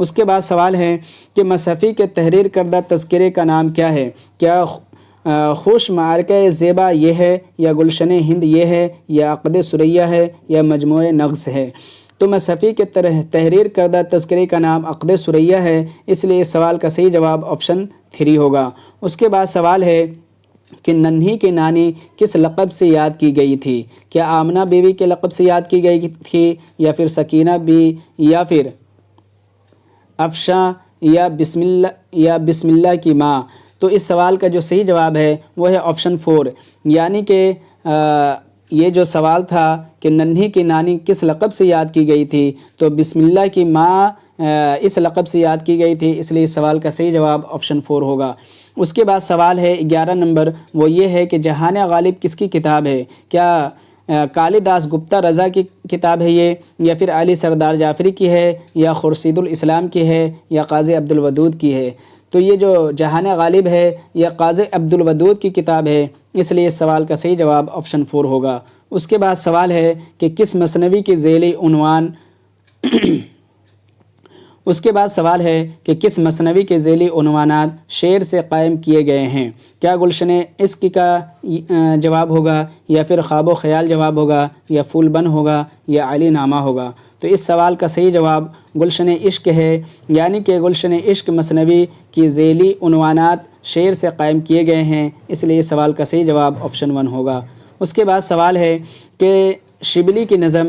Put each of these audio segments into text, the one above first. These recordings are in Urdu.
اس کے بعد سوال ہے کہ مصحفی کے تحریر کردہ تذکرے کا نام کیا ہے؟ کیا خوش معرکہ زیبا یہ ہے، یا گلشن ہند یہ ہے، یا عقد ثریہ ہے، یا مجموعہ نغز ہے؟ تو مصحفی کے تحریر کردہ تذکرے کا نام عقد ثریہ ہے، اس لیے اس سوال کا صحیح جواب آپشن 3 ہوگا۔ اس کے بعد سوال ہے کہ ننھی کی نانی کس لقب سے یاد کی گئی تھی؟ کیا آمنہ بیوی کے لقب سے یاد کی گئی تھی، یا پھر سکینہ بی، یا پھر افشاں، یا بسم اللہ کی ماں؟ تو اس سوال کا جو صحیح جواب ہے وہ ہے آپشن 4، یعنی کہ یہ جو سوال تھا کہ ننھی کی نانی کس لقب سے یاد کی گئی تھی، تو بسم اللہ کی ماں اس لقب سے یاد کی گئی تھی، اس لیے اس سوال کا صحیح جواب آپشن 4 ہوگا۔ اس کے بعد سوال ہے 11 نمبر، وہ یہ ہے کہ جہان غالب کس کی کتاب ہے؟ کیا کالی داس گپتا رضا کی کتاب ہے یہ، یا پھر علی سردار جعفری کی ہے، یا خورشید الاسلام کی ہے، یا قاضی عبدالودود کی ہے؟ تو یہ جو جہان غالب ہے یہ قاضی عبدالودود کی کتاب ہے، اس لیے اس سوال کا صحیح جواب آپشن 4 ہوگا۔ اس کے بعد سوال ہے کہ کس مثنوی کی ذیلی عنوان اس کے بعد سوال ہے کہ کس مثنوی کے ذیلی عنوانات شعر سے قائم کیے گئے ہیں؟ کیا گلشن عشق کا جواب ہوگا، یا پھر خواب و خیال جواب ہوگا، یا پھول بن ہوگا، یا علی نامہ ہوگا؟ تو اس سوال کا صحیح جواب گلشن عشق ہے، یعنی کہ گلشن عشق مثنوی کی ذیلی عنوانات شعر سے قائم کیے گئے ہیں، اس لیے اس سوال کا صحیح جواب آپشن 1 ہوگا۔ اس کے بعد سوال ہے کہ شبلی کی نظم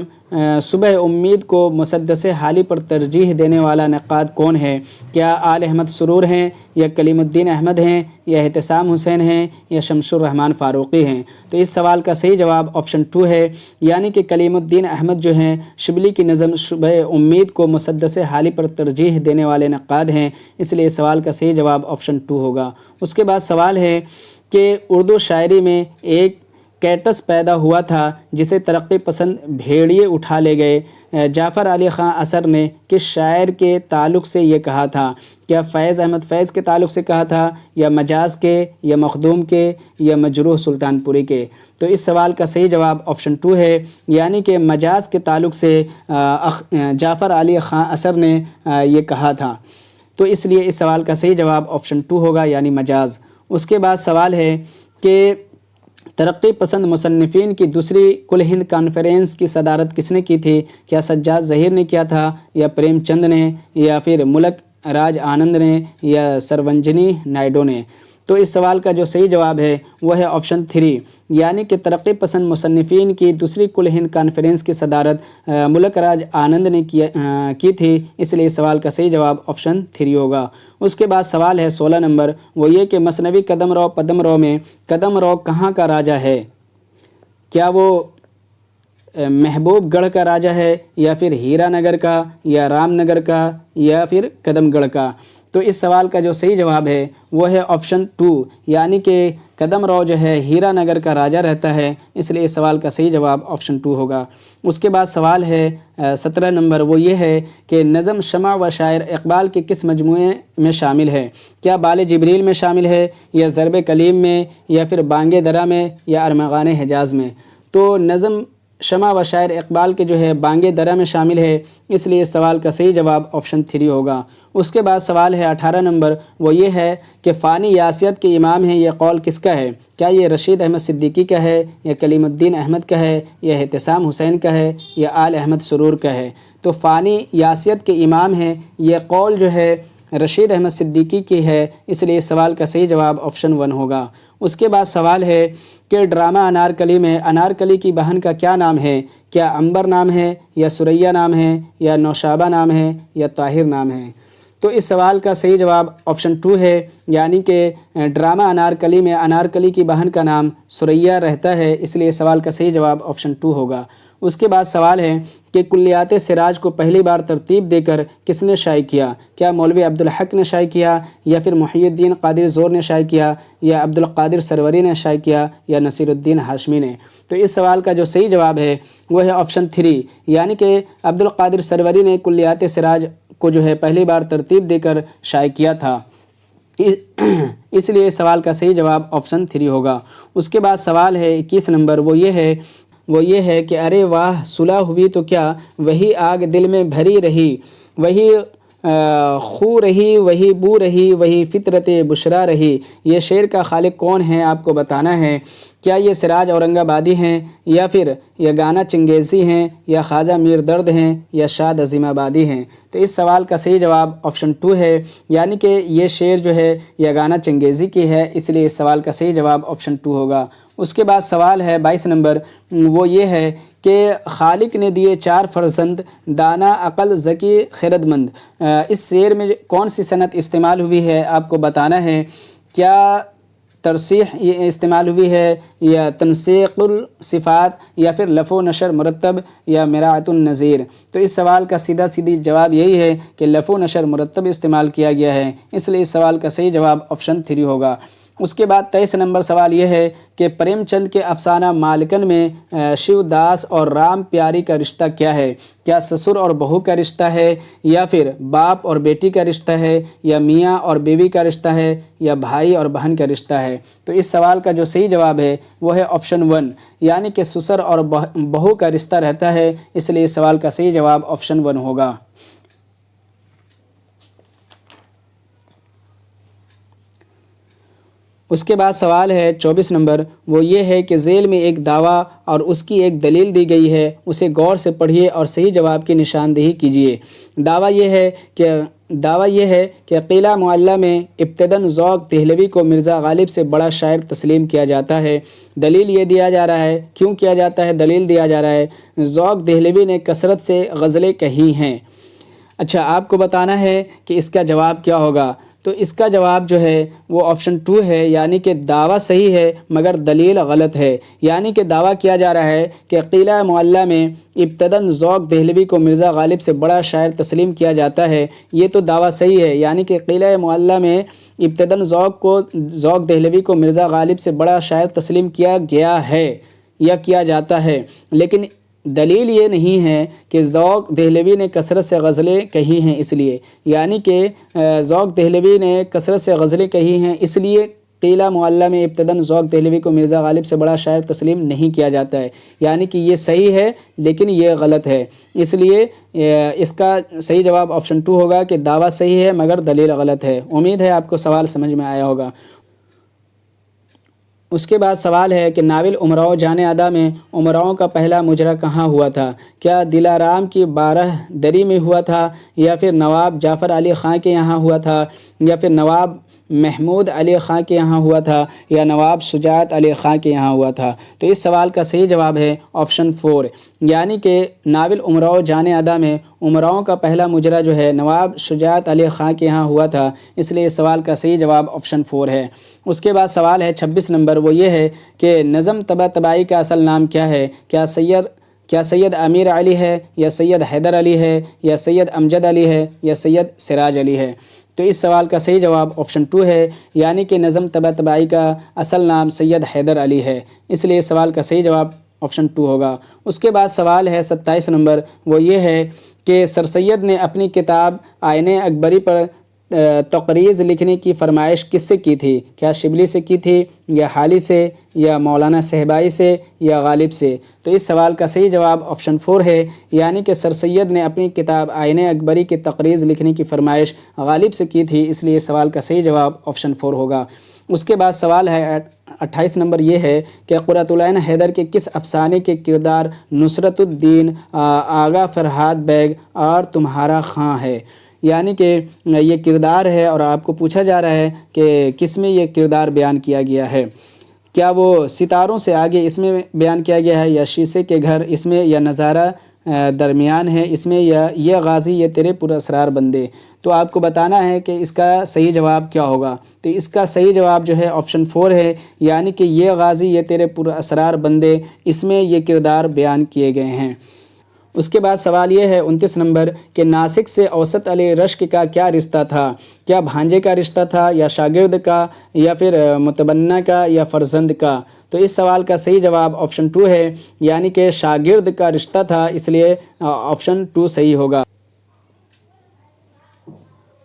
صبح امید کو مسدس حالی پر ترجیح دینے والا نقاد کون ہے؟ کیا آل احمد سرور ہیں، یا کلیم الدین احمد ہیں، یا احتسام حسین ہیں، یا شمس الرحمن فاروقی ہیں؟ تو اس سوال کا صحیح جواب آپشن 2 ہے، یعنی کہ کلیم الدین احمد جو ہیں شبلی کی نظم صبح امید کو مسدس حالی پر ترجیح دینے والے نقاد ہیں، اس لیے اس سوال کا صحیح جواب آپشن 2 ہوگا۔ اس کے بعد سوال ہے کہ اردو شاعری میں ایک کیٹس پیدا ہوا تھا جسے ترقی پسند بھیڑیے اٹھا لے گئے، جعفر علی خاں اثر نے کس شاعر کے تعلق سے یہ کہا تھا؟ کیا فیض احمد فیض کے تعلق سے کہا تھا، یا مجاز کے، یا مخدوم کے، یا مجروح سلطان پوری کے؟ تو اس سوال کا صحیح جواب آپشن 2 ہے، یعنی کہ مجاز کے تعلق سے جعفر علی خاں اثر نے یہ کہا تھا، تو اس لیے اس سوال کا صحیح جواب آپشن 2 ہوگا، یعنی مجاز۔ اس کے بعد سوال ہے کہ ترقی پسند مصنفین کی دوسری کل ہند کانفرنس کی صدارت کس نے کی تھی؟ کیا سجاد ظہیر نے کیا تھا، یا پریم چند نے، یا پھر ملک راج آنند نے، یا سروجنی نائیڈو نے؟ تو اس سوال کا جو صحیح جواب ہے وہ ہے آپشن 3، یعنی کہ ترقی پسند مصنفین کی دوسری کل ہند کانفرنس کی صدارت ملک راج آنند نے کی تھی، اس لیے اس سوال کا صحیح جواب آپشن 3 ہوگا۔ اس کے بعد سوال ہے 16 نمبر، وہ یہ کہ مثنوی قدم رو پدم رو میں قدم رو کہاں کا راجہ ہے؟ کیا وہ محبوب گڑھ کا راجہ ہے، یا پھر ہیرا نگر کا، یا رام نگر کا، یا پھر قدم گڑھ کا؟ تو اس سوال کا جو صحیح جواب ہے وہ ہے آپشن 2، یعنی کہ قدم رو جو ہے ہیرا نگر کا راجہ رہتا ہے، اس لیے اس سوال کا صحیح جواب آپشن 2 ہوگا۔ اس کے بعد سوال ہے 17 نمبر، وہ یہ ہے کہ نظم شمع و شاعر اقبال کے کس مجموعے میں شامل ہے؟ کیا بال جبریل میں شامل ہے، یا ضرب کلیم میں، یا پھر بانگ درا میں، یا ارمغان حجاز میں؟ تو نظم شمع و شاعر اقبال کے جو ہے بانگ درا میں شامل ہے، اس لیے اس سوال کا صحیح جواب آپشن 3 ہوگا۔ اس کے بعد سوال ہے 18 نمبر، وہ یہ ہے کہ فانی یاسیت کے امام ہیں، یہ قول کس کا ہے؟ کیا یہ رشید احمد صدیقی کا ہے، یا کلیم الدین احمد کا ہے، یا احتسام حسین کا ہے، یا آل احمد سرور کا ہے؟ تو فانی یاسیت کے امام ہیں یہ قول جو ہے رشید احمد صدیقی کی ہے، اس لیے اس سوال کا صحیح جواب آپشن 1 ہوگا۔ اس کے بعد سوال ہے کہ ڈرامہ انارکلی میں انارکلی کی بہن کا کیا نام ہے؟ کیا عنبر نام ہے، یا سریہ نام ہے، یا نوشابہ نام ہے، یا طاہر نام ہے؟ تو اس سوال کا صحیح جواب آپشن 2 ہے، یعنی کہ ڈرامہ انارکلی میں انارکلی کی بہن کا نام سریہ رہتا ہے، اس لیے اس سوال کا صحیح جواب آپشن 2 ہوگا۔ اس کے بعد سوال ہے کہ کلیات سراج کو پہلی بار ترتیب دے کر کس نے شائع کیا؟ کیا مولوی عبدالحق نے شائع کیا، یا پھر محی الدین قادری زور نے شائع کیا، یا عبدالقادر سروری نے شائع کیا، یا نصیر الدین ہاشمی نے؟ تو اس سوال کا جو صحیح جواب ہے وہ ہے آپشن 3، یعنی کہ عبدالقادر سروری نے کلیات سراج کو جو ہے پہلی بار ترتیب دے کر شائع کیا تھا، اس لیے اس سوال کا صحیح جواب آپشن 3 ہوگا۔ اس کے بعد سوال ہے 21 نمبر، وہ یہ ہے کہ ارے واہ صلح ہوئی تو کیا، وہی آگ دل میں بھری رہی، وہی خو رہی وہی بو رہی وہی فطرت بشرا رہی، یہ شعر کا خالق کون ہے آپ کو بتانا ہے۔ کیا یہ سراج اورنگ آبادی ہیں، یا پھر یگانہ چنگیزی ہیں، یا خواجہ میر درد ہیں، یا شاد عظیم آبادی ہیں؟ تو اس سوال کا صحیح جواب آپشن 2 ہے، یعنی کہ یہ شعر جو ہے یگانہ چنگیزی کی ہے، اس لیے اس سوال کا صحیح جواب آپشن 2 ہوگا۔ اس کے بعد سوال ہے 22 نمبر، وہ یہ ہے کہ خالق نے دیے 4 فرزند، دانا عقل ذکی خرد مند، اس شعر میں کون سی صنعت استعمال ہوئی ہے آپ کو بتانا ہے۔ کیا ترصیح یہ استعمال ہوئی ہے، یا تنسیق الصفات، یا پھر لف و نشر مرتب، یا مراعۃ النظیر؟ تو اس سوال کا سیدھی جواب یہی ہے کہ لف و نشر مرتب استعمال کیا گیا ہے، اس لیے اس سوال کا صحیح جواب آپشن 3 ہوگا۔ اس کے بعد 23 نمبر سوال یہ ہے کہ پریم چند کے افسانہ مالکن میں شیو داس اور رام پیاری کا رشتہ کیا ہے؟ کیا سسر اور بہو کا رشتہ ہے، یا پھر باپ اور بیٹی کا رشتہ ہے، یا میاں اور بیوی کا رشتہ ہے، یا بھائی اور بہن کا رشتہ ہے؟ تو اس سوال کا جو صحیح جواب ہے وہ ہے آپشن 1، یعنی کہ سسر اور بہو کا رشتہ رہتا ہے، اس لیے اس سوال کا صحیح جواب آپشن 1 ہوگا۔ اس کے بعد سوال ہے 24 نمبر، وہ یہ ہے کہ ذیل میں ایک دعویٰ اور اس کی ایک دلیل دی گئی ہے، اسے غور سے پڑھیے اور صحیح جواب کی نشاندہی کیجیے۔ دعویٰ یہ ہے کہ قلعہ معلیٰ میں ابتداً ذوق دہلوی کو مرزا غالب سے بڑا شاعر تسلیم کیا جاتا ہے۔ دلیل یہ دیا جا رہا ہے، کیوں کیا جاتا ہے؟ دلیل دیا جا رہا ہے ذوق دہلوی نے کثرت سے غزلیں کہی ہیں۔ اچھا، آپ کو بتانا ہے کہ اس کا جواب کیا ہوگا۔ تو اس کا جواب جو ہے وہ آپشن 2 ہے، یعنی کہ دعویٰ صحیح ہے مگر دلیل غلط ہے۔ یعنی کہ دعویٰ کیا جا رہا ہے کہ قلعہ معلیٰ میں ابتداً ذوق دہلوی کو مرزا غالب سے بڑا شاعر تسلیم کیا جاتا ہے، یہ تو دعویٰ صحیح ہے، یعنی کہ قلعہ معلیٰ میں ابتداً ذوق دہلوی کو مرزا غالب سے بڑا شاعر تسلیم کیا گیا ہے یا کیا جاتا ہے، لیکن دلیل یہ نہیں ہے کہ ذوق دہلوی نے کثرت سے غزلیں کہی ہیں، اس لیے یعنی کہ ذوق دہلوی نے کثرت سے غزلیں کہی ہیں، اس لیے قلعہ معلیٰ میں ابتداً ذوق دہلوی کو مرزا غالب سے بڑا شاعر تسلیم نہیں کیا جاتا ہے، یعنی کہ یہ صحیح ہے لیکن یہ غلط ہے، اس لیے اس کا صحیح جواب آپشن 2 ہوگا کہ دعویٰ صحیح ہے مگر دلیل غلط ہے۔ امید ہے آپ کو سوال سمجھ میں آیا ہوگا۔ اس کے بعد سوال ہے کہ ناول امراؤ جان ادا میں امراؤں کا پہلا مجرا کہاں ہوا تھا؟ کیا دلارام کی 12 دری میں ہوا تھا، یا پھر نواب جعفر علی خاں کے یہاں ہوا تھا، یا پھر نواب محمود علی خاں کے یہاں ہوا تھا، یا نواب شجاعت علی خاں کے یہاں ہوا تھا؟ تو اس سوال کا صحیح جواب ہے آپشن 4، یعنی کہ ناول امراؤ جان ادا میں امراؤں کا پہلا مجرا جو ہے نواب شجاعت علی خاں کے یہاں ہوا تھا، اس لیے اس سوال کا صحیح جواب آپشن 4 ہے۔ اس کے بعد سوال ہے 26 نمبر، وہ یہ ہے کہ نظم طباطبائی کا اصل نام کیا ہے؟ کیا سید امیر علی ہے، یا سید حیدر علی ہے، یا سید امجد علی ہے، یا سید سراج علی ہے؟ تو اس سوال کا صحیح جواب آپشن 2 ہے، یعنی کہ نظم طباطبائی کا اصل نام سید حیدر علی ہے، اس لیے اس سوال کا صحیح جواب آپشن 2 ہوگا۔ اس کے بعد سوال ہے 27 نمبر، وہ یہ ہے کہ سر سید نے اپنی کتاب آئین اکبری پر تقریض لکھنے کی فرمائش کس سے کی تھی؟ کیا شبلی سے کی تھی، یا حالی سے، یا مولانا صہبائی سے، یا غالب سے؟ تو اس سوال کا صحیح جواب آپشن 4 ہے، یعنی کہ سر سید نے اپنی کتاب آئین اکبری کی تقریض لکھنے کی فرمائش غالب سے کی تھی، اس لیے اس سوال کا صحیح جواب آپشن 4 ہوگا۔ اس کے بعد سوال ہے 28 نمبر، یہ ہے کہ قرۃ العین حیدر کے کس افسانے کے کردار نصرت الدین، آغا فرہاد بیگ اور تمہارا خاں ہے؟ یعنی کہ یہ کردار ہے اور آپ کو پوچھا جا رہا ہے کہ کس میں یہ کردار بیان کیا گیا ہے۔ کیا وہ ستاروں سے آگے اس میں بیان کیا گیا ہے، یا شیشے کے گھر اس میں، یا نظارہ درمیان ہے اس میں، یا یہ غازی یہ تیرے پر اسرار بندے؟ تو آپ کو بتانا ہے کہ اس کا صحیح جواب کیا ہوگا۔ تو اس کا صحیح جواب جو ہے آپشن 4 ہے، یعنی کہ یہ غازی یہ تیرے پر اسرار بندے، اس میں یہ کردار بیان کیے گئے ہیں۔ اس کے بعد سوال یہ ہے 29 نمبر کہ ناسک سے اوسط علی رشک کا کیا رشتہ تھا؟ کیا بھانجے کا رشتہ تھا، یا شاگرد کا، یا پھر متبنہ کا، یا فرزند کا؟ تو اس سوال کا صحیح جواب آپشن 2 ہے، یعنی کہ شاگرد کا رشتہ تھا، اس لیے آپشن 2 صحیح ہوگا۔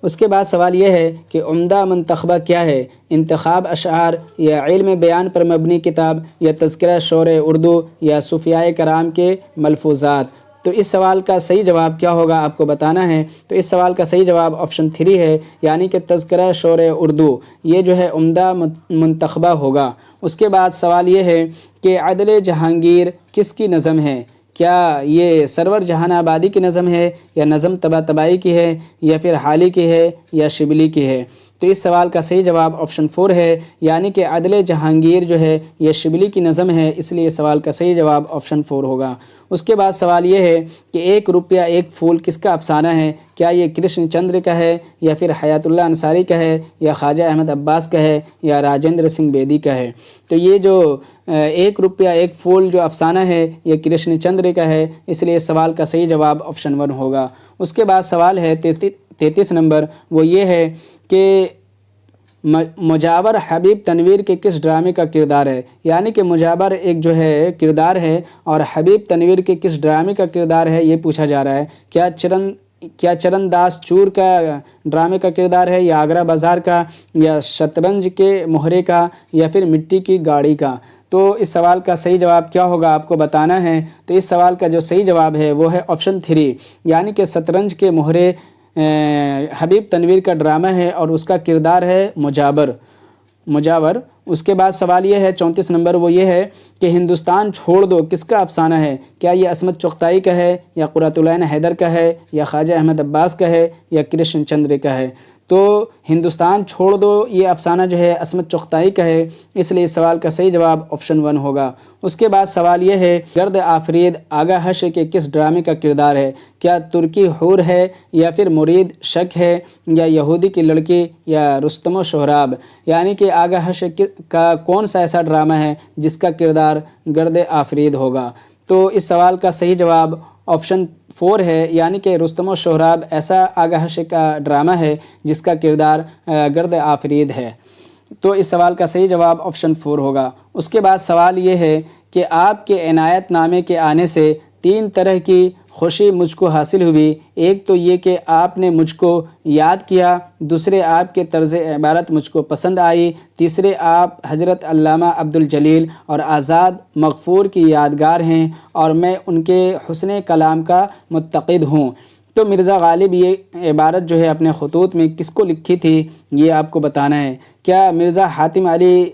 اس کے بعد سوال یہ ہے کہ عمدہ منتخبہ کیا ہے؟ انتخاب اشعار، یا علم بیان پر مبنی کتاب، یا تذکرہ شعر اردو، یا صوفیائے کرام کے ملفوظات؟ تو اس سوال کا صحیح جواب کیا ہوگا آپ کو بتانا ہے۔ تو اس سوال کا صحیح جواب آپشن 3 ہے، یعنی کہ تذکرہ شور اردو، یہ جو ہے عمدہ منتخبہ ہوگا۔ اس کے بعد سوال یہ ہے کہ عدل جہانگیر کس کی نظم ہے؟ کیا یہ سرور جہان آبادی کی نظم ہے، یا نظم طباطبائی کی ہے، یا پھر حالی کی ہے، یا شبلی کی ہے؟ تو اس سوال کا صحیح جواب آپشن 4 ہے، یعنی کہ عدل جہانگیر جو ہے یہ شبلی کی نظم ہے، اس لیے سوال کا صحیح جواب آپشن 4 ہوگا۔ اس کے بعد سوال یہ ہے کہ 1 روپیہ 1 پھول کس کا افسانہ ہے؟ کیا یہ کرشن چندر کا ہے، یا پھر حیات اللہ انصاری کا ہے، یا خواجہ احمد عباس کا ہے، یا راجندر سنگھ بیدی کا ہے؟ تو یہ جو 1 روپیہ 1 پھول جو افسانہ ہے یہ کرشن چندر کا ہے، اس لیے سوال کا صحیح جواب آپشن 1 ہوگا۔ اس کے بعد سوال ہے 33 نمبر، وہ یہ ہے کہ مجاور حبیب تنویر کے کس ڈرامے کا کردار ہے؟ یعنی کہ مجاور ایک جو ہے کردار ہے، اور حبیب تنویر کے کس ڈرامے کا کردار ہے یہ پوچھا جا رہا ہے۔ کیا چرن داس چور کا ڈرامے کا کردار ہے، یا آگرہ بازار کا، یا شطرنج کے مہرے کا، یا پھر مٹی کی گاڑی کا؟ تو اس سوال کا صحیح جواب کیا ہوگا آپ کو بتانا ہے۔ تو اس سوال کا جو صحیح جواب ہے وہ ہے آپشن 3، یعنی کہ شطرنج کے مہرے حبیب تنویر کا ڈرامہ ہے، اور اس کا کردار ہے مجاور۔ اس کے بعد سوال یہ ہے 34 نمبر، وہ یہ ہے کہ ہندوستان چھوڑ دو کس کا افسانہ ہے؟ کیا یہ عصمت چغتائی کا ہے، یا قرۃ العین حیدر کا ہے، یا خواجہ احمد عباس کا ہے، یا کرشن چندر کا ہے؟ تو ہندوستان چھوڑ دو یہ افسانہ جو ہے عصمت چغتائی کا ہے، اس لیے اس سوال کا صحیح جواب آپشن 1 ہوگا۔ اس کے بعد سوال یہ ہے گرد آفرید آغا حشر کے کس ڈرامے کا کردار ہے؟ کیا ترکی حور ہے، یا پھر مرید شک ہے، یا یہودی کی لڑکی، یا رستم و سہراب؟ یعنی کہ آغا حشر کا کون سا ایسا ڈرامہ ہے جس کا کردار گرد آفرید ہوگا؟ تو اس سوال کا صحیح جواب آپشن 4 ہے، یعنی کہ رستم و سہراب ایسا آغا حشر کا ڈرامہ ہے جس کا کردار گرد آفرید ہے۔ تو اس سوال کا صحیح جواب آپشن 4 ہوگا۔ اس کے بعد سوال یہ ہے کہ آپ کے عنایت نامے کے آنے سے 3 طرح کی خوشی مجھ کو حاصل ہوئی۔ ایک تو یہ کہ آپ نے مجھ کو یاد کیا، دوسرے آپ کے طرز عبارت مجھ کو پسند آئی، تیسرے آپ حضرت علامہ عبدالجلیل اور آزاد مغفور کی یادگار ہیں، اور میں ان کے حسن کلام کا متقد ہوں۔ تو مرزا غالب یہ عبارت جو ہے اپنے خطوط میں کس کو لکھی تھی یہ آپ کو بتانا ہے۔ کیا مرزا حاتم علی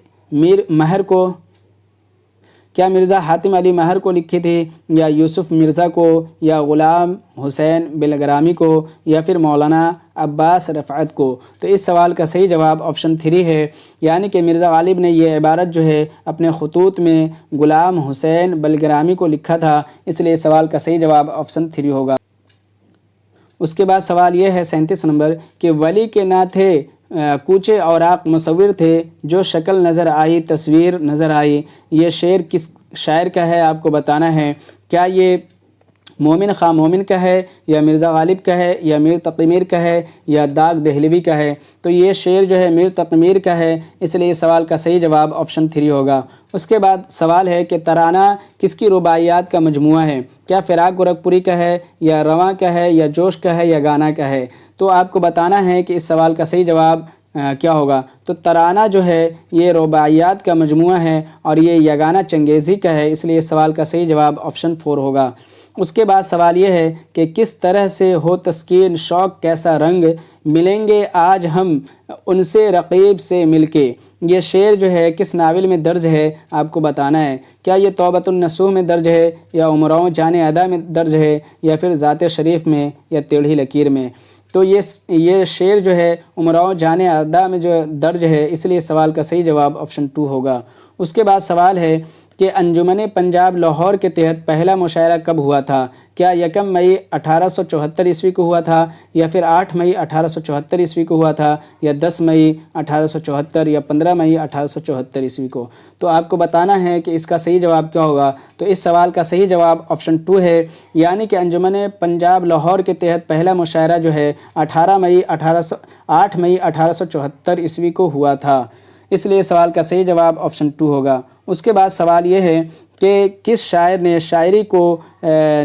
مہر کو لکھی تھی، یا یوسف مرزا کو، یا غلام حسین بلگرامی کو، یا پھر مولانا عباس رفعت کو؟ تو اس سوال کا صحیح جواب آپشن 3 ہے، یعنی کہ مرزا غالب نے یہ عبارت جو ہے اپنے خطوط میں غلام حسین بلگرامی کو لکھا تھا، اس لیے سوال کا صحیح جواب آپشن 3 ہوگا۔ اس کے بعد سوال یہ ہے 37 نمبر کہ ولی کے نہ تھے کوچے اوراق مصور تھے، جو شکل نظر آئی تصویر نظر آئی، یہ شعر کس شاعر کا ہے آپ کو بتانا ہے۔ کیا یہ مومن خواہ مومن کا ہے، یا مرزا غالب کا ہے، یا میر تقی میر کا ہے، یا داغ دہلوی کا ہے؟ تو یہ شعر جو ہے میر تقی میر کا ہے، اس لیے اس سوال کا صحیح جواب آپشن 3 ہوگا۔ اس کے بعد سوال ہے کہ ترانہ کس کی رباعیات کا مجموعہ ہے؟ کیا فراق گورکھپوری کا ہے، یا رواں کا ہے، یا جوش کا ہے، یا گانا کا ہے؟ تو آپ کو بتانا ہے کہ اس سوال کا صحیح جواب کیا ہوگا۔ تو ترانہ جو ہے یہ رباعیات کا مجموعہ ہے، اور یہ یگانہ چنگیزی کا ہے، اس لیے اس سوال کا صحیح جواب آپشن 4 ہوگا۔ اس کے بعد سوال یہ ہے کہ کس طرح سے ہو تسکین شوق کیسا رنگ، ملیں گے آج ہم ان سے رقیب سے مل کے؟ یہ شعر جو ہے کس ناول میں درج ہے آپ کو بتانا ہے۔ کیا یہ توبۃ النصوح میں درج ہے، یا امراؤ جان ادا میں درج ہے، یا پھر ذات شریف میں، یا ٹیڑھی لکیر میں؟ تو یہ شعر جو ہے امراؤ جان ادا میں جو درج ہے، اس لیے سوال کا صحیح جواب آپشن 2 ہوگا۔ اس کے بعد سوال ہے کہ انجمن پنجاب لاہور کے تحت پہلا مشاعرہ کب ہوا تھا؟ کیا 1 مئی 1874 عیسوی کو ہوا تھا، یا پھر 8 مئی 1874 عیسوی کو ہوا تھا، یا 10 مئی 1874، یا 15 مئی 1874 عیسوی کو؟ تو آپ کو بتانا ہے کہ اس کا صحیح جواب کیا ہوگا۔ تو اس سوال کا صحیح جواب آپشن 2 ہے، یعنی کہ انجمن پنجاب لاہور کے تحت پہلا مشاعرہ جو ہے 8 مئی 1874 عیسوی کو ہوا تھا، اس لیے سوال کا صحیح جواب آپشن 2 ہوگا۔ اس کے بعد سوال یہ ہے کہ کس شاعر نے شاعری کو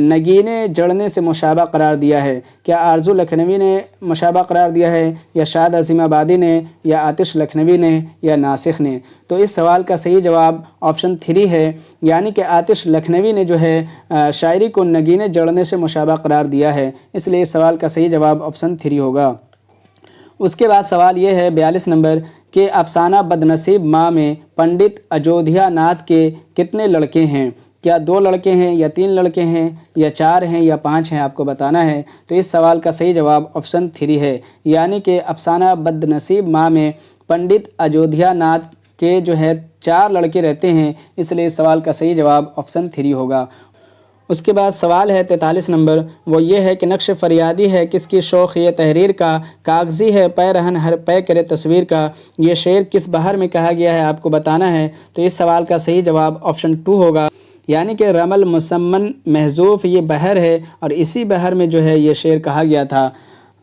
نگینے جڑنے سے مشابہ قرار دیا ہے؟ کیا آرزو لکھنوی نے مشابہ قرار دیا ہے، یا شاد عظیم آبادی نے، یا آتش لکھنوی نے، یا ناسخ نے؟ تو اس سوال کا صحیح جواب آپشن 3 ہے، یعنی کہ آتش لکھنوی نے جو ہے شاعری کو نگینے جڑنے سے مشابہ قرار دیا ہے، اس لیے اس سوال کا صحیح جواب آپشن 3 ہوگا۔ اس کے بعد سوال یہ ہے 42 نمبر کہ افسانہ بدنصیب ماں میں پنڈت اجودھیا ناتھ کے کتنے لڑکے ہیں؟ کیا 2 لڑکے ہیں، یا 3 لڑکے ہیں، یا 4 ہیں، یا 5 ہیں؟ آپ کو بتانا ہے۔ تو اس سوال کا صحیح جواب آپشن 3 ہے، یعنی کہ افسانہ بدنصیب ماں میں پنڈت اجودھیا ناتھ کے جو ہے 4 لڑکے رہتے ہیں، اس لیے اس سوال کا صحیح جواب آپشن 3 ہوگا۔ اس کے بعد سوال ہے 43 نمبر، وہ یہ ہے کہ نقش فریادی ہے کس کی شوق یہ تحریر کا، کاغذی ہے پے رہن ہر پے کرے تصویر کا، یہ شعر کس بہر میں کہا گیا ہے؟ آپ کو بتانا ہے۔ تو اس سوال کا صحیح جواب آپشن 2 ہوگا، یعنی کہ رمل مسمن محذوف یہ بحر ہے، اور اسی بحر میں جو ہے یہ شعر کہا گیا تھا۔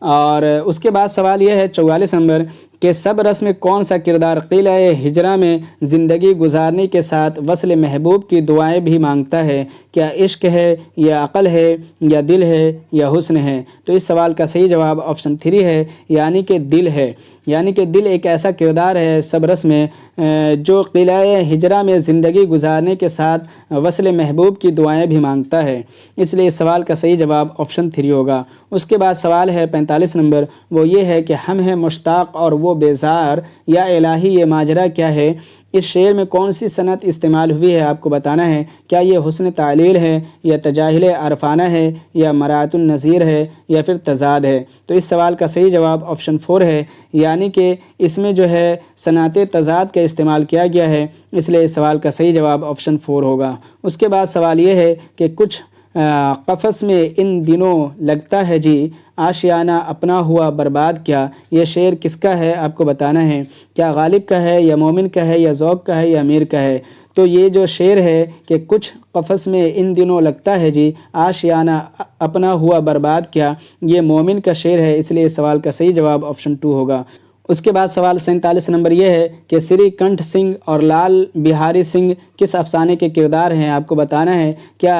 اور اس کے بعد سوال یہ ہے 44 نمبر کہ سب رس میں کون سا کردار قلعہ ہجرا میں زندگی گزارنے کے ساتھ وصل محبوب کی دعائیں بھی مانگتا ہے؟ کیا عشق ہے، یا عقل ہے، یا دل ہے، یا حسن ہے؟ تو اس سوال کا صحیح جواب آپشن 3 ہے، یعنی کہ دل ہے، یعنی کہ دل ایک ایسا کردار ہے سب رس میں جو قلعہ ہجرا میں زندگی گزارنے کے ساتھ وصل محبوب کی دعائیں بھی مانگتا ہے، اس لیے اس سوال کا صحیح جواب آپشن 3 ہوگا۔ اس کے بعد سوال ہے 45 نمبر، وہ یہ ہے کہ ہم ہیں مشتاق اور وہ بیزار، یا الہی یہ ماجرا کیا ہے؟ اس شعر میں کون سی صنعت استعمال ہوئی ہے؟ آپ کو بتانا ہے۔ کیا یہ حسن تعلیل ہے، یا تجاہل عرفانہ ہے، یا مراعات النظیر ہے، یا پھر تضاد ہے؟ تو اس سوال کا صحیح جواب آپشن 4 ہے، یعنی کہ اس میں جو ہے صنعت تضاد کا استعمال کیا گیا ہے، اس لیے اس سوال کا صحیح جواب آپشن 4 ہوگا۔ اس کے بعد سوال یہ ہے کہ کچھ قفس میں ان دنوں لگتا ہے جی، آشیانہ اپنا ہوا برباد کیا، یہ شعر کس کا ہے؟ آپ کو بتانا ہے۔ کیا غالب کا ہے، یا مومن کا ہے، یا ذوق کا ہے، یا امیر کا ہے؟ تو یہ جو شعر ہے کہ کچھ قفس میں ان دنوں لگتا ہے جی، آشیانہ اپنا ہوا برباد کیا، یہ مومن کا شعر ہے، اس لیے اس سوال کا صحیح جواب آپشن 2 ہوگا۔ اس کے بعد سوال 47 نمبر یہ ہے کہ سری کنٹھ سنگھ اور لال بہاری سنگھ کس افسانے کے کردار ہیں؟ آپ کو بتانا ہے۔ کیا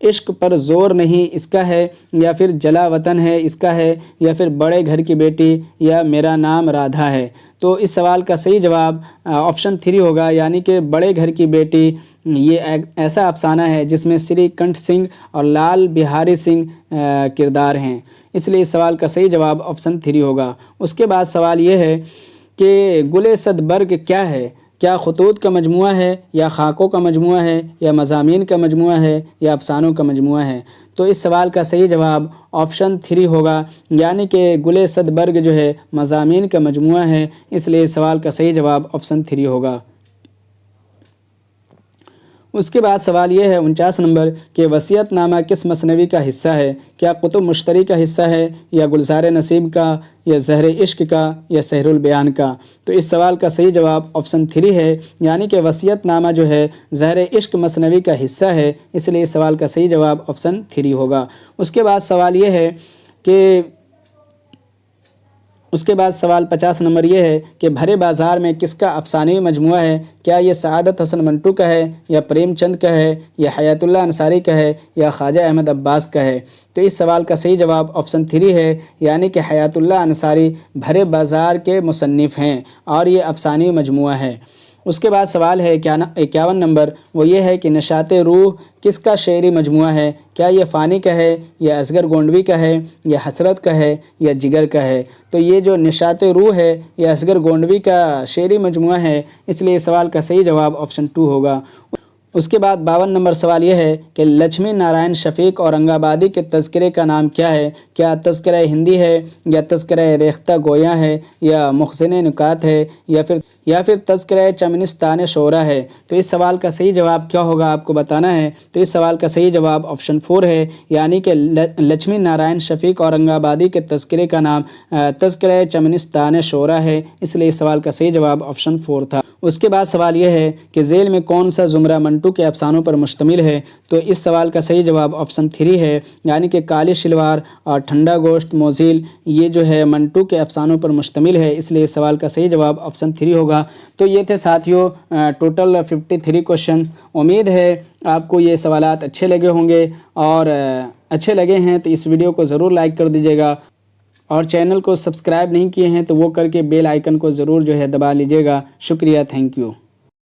عشق پر زور نہیں اس کا ہے، یا پھر جلا وطن ہے اس کا ہے، یا پھر بڑے گھر کی بیٹی، یا میرا نام رادھا ہے؟ تو اس سوال کا صحیح جواب آپشن 3 ہوگا، یعنی کہ بڑے گھر کی بیٹی یہ ایسا افسانہ ہے جس میں سری کنٹھ سنگھ اور لال بہاری سنگھ کردار ہیں، اس لیے اس سوال کا صحیح جواب آپشن 3 ہوگا۔ اس کے بعد سوال یہ ہے کہ گل صد برگ کیا ہے؟ کیا خطوط کا مجموعہ ہے، یا خاکوں کا مجموعہ ہے، یا مضامین کا مجموعہ ہے، یا افسانوں کا مجموعہ ہے؟ تو اس سوال کا صحیح جواب آپشن 3 ہوگا، یعنی کہ گل صد برگ جو ہے مضامین کا مجموعہ ہے، اس لیے اس سوال کا صحیح جواب آپشن 3 ہوگا۔ اس کے بعد سوال یہ ہے 49 نمبر کہ وصیت نامہ کس مثنوی کا حصہ ہے؟ کیا کتب مشتری کا حصہ ہے، یا گلزار نصیب کا، یا زہر عشق کا، یا سحر البیان کا؟ تو اس سوال کا صحیح جواب آپشن 3 ہے، یعنی کہ وصیت نامہ جو ہے زہر عشق مثنوی کا حصہ ہے، اس لیے اس سوال کا صحیح جواب آپشن 3 ہوگا۔ اس کے بعد سوال یہ ہے کہ اس کے بعد سوال 50 نمبر یہ ہے کہ بھرے بازار میں کس کا افسانوی مجموعہ ہے؟ کیا یہ سعادت حسن منٹو کا ہے، یا پریم چند کا ہے، یا حیات اللہ انصاری کا ہے، یا خواجہ احمد عباس کا ہے؟ تو اس سوال کا صحیح جواب آپشن 3 ہے، یعنی کہ حیات اللہ انصاری بھرے بازار کے مصنف ہیں، اور یہ افسانوی مجموعہ ہے۔ اس کے بعد سوال ہے 51 نمبر، وہ یہ ہے کہ نشاط روح کس کا شعری مجموعہ ہے؟ کیا یہ فانی کا ہے، یا اصغر گونڈوی کا ہے، یا حسرت کا ہے، یا جگر کا ہے؟ تو یہ جو نشاط روح ہے یہ اصغر گونڈوی کا شعری مجموعہ ہے، اس لیے اس سوال کا صحیح جواب آپشن 2 ہوگا۔ اس کے بعد 52 نمبر سوال یہ ہے کہ لچھمی نارائن شفیق اورنگ آبادی کے تذکرے کا نام کیا ہے؟ کیا تذکرہ ہندی ہے، یا تذکرہ ریختہ گویاں ہے، یا مخزن نکات ہے، یا پھر تذکرہ چمنستان شعرا ہے؟ تو اس سوال کا صحیح جواب کیا ہوگا آپ کو بتانا ہے۔ تو اس سوال کا صحیح جواب آپشن 4 ہے، یعنی کہ لچھمی نارائن شفیق اورنگ آبادی کے تذکرے کا نام تذکرہ چمنستان شعرا ہے، اس لیے اس سوال کا صحیح جواب آپشن 4 تھا۔ اس کے بعد سوال یہ ہے کہ ذیل میں کون سا زمرہ منٹو کے افسانوں پر مشتمل ہے؟ تو اس سوال کا صحیح جواب آپشن 3 ہے، یعنی کہ کالی شلوار اور ٹھنڈا گوشت موزیل یہ جو ہے منٹو کے افسانوں پر مشتمل ہے، اس لیے اس سوال کا صحیح جواب آپشن 3 ہوگا۔ تو یہ تھے ساتھیوں ٹوٹل 53 کوشچن۔ امید ہے آپ کو یہ سوالات اچھے لگے ہوں گے، اور اچھے لگے ہیں تو اس ویڈیو کو ضرور لائک کر دیجیے گا، اور چینل کو سبسکرائب نہیں کیے ہیں تو وہ کر کے بیل آئیکن کو ضرور جو ہے دبا لیجیے گا۔ شکریہ، تھینک یو۔